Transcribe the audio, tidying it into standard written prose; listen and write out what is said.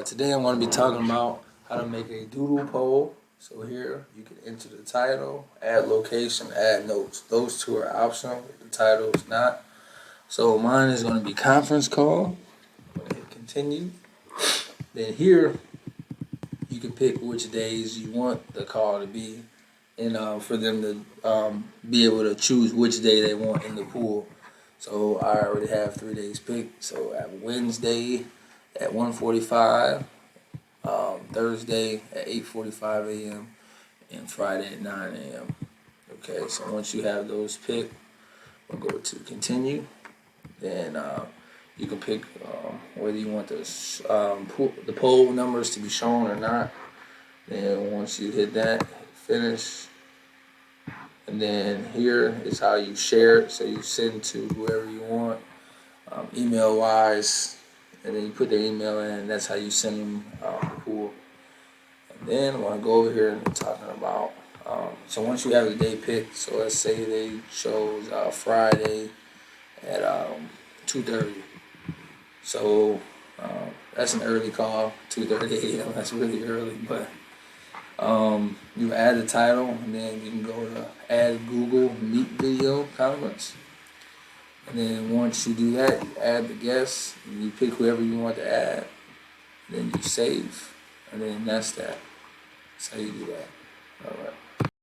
Today I'm going to be talking about how to make a doodle poll. So here you can enter the title, add location, add notes. Those two are optional. The title is not. So mine is going to be conference call. I'm going to hit continue. Then here you can pick which days you want the call to be, and for them to be able to choose which day they want in the pool. So I already have 3 days picked. So I have Wednesday at 1:45. Thursday at 8:45 a.m. and Friday at 9 a.m. Okay, so once you have those picked, we'll go to continue. Then you can pick whether you want the poll numbers to be shown or not. Then once you hit that, finish. And then here is how you share it. So you send to whoever you want, email wise, and then you put their email in. And that's how you send them the pool. Then I want to go over here and talking about. So once you have the day picked, so let's say they chose Friday at 2:30. So that's an early call, 2:30 a.m. That's really early, but you add the title, and then you can go to add Google Meet video comments. And then once you do that, you add the guests, and you pick whoever you want to add. Then you save, and then that's that. That's how you do that. All right.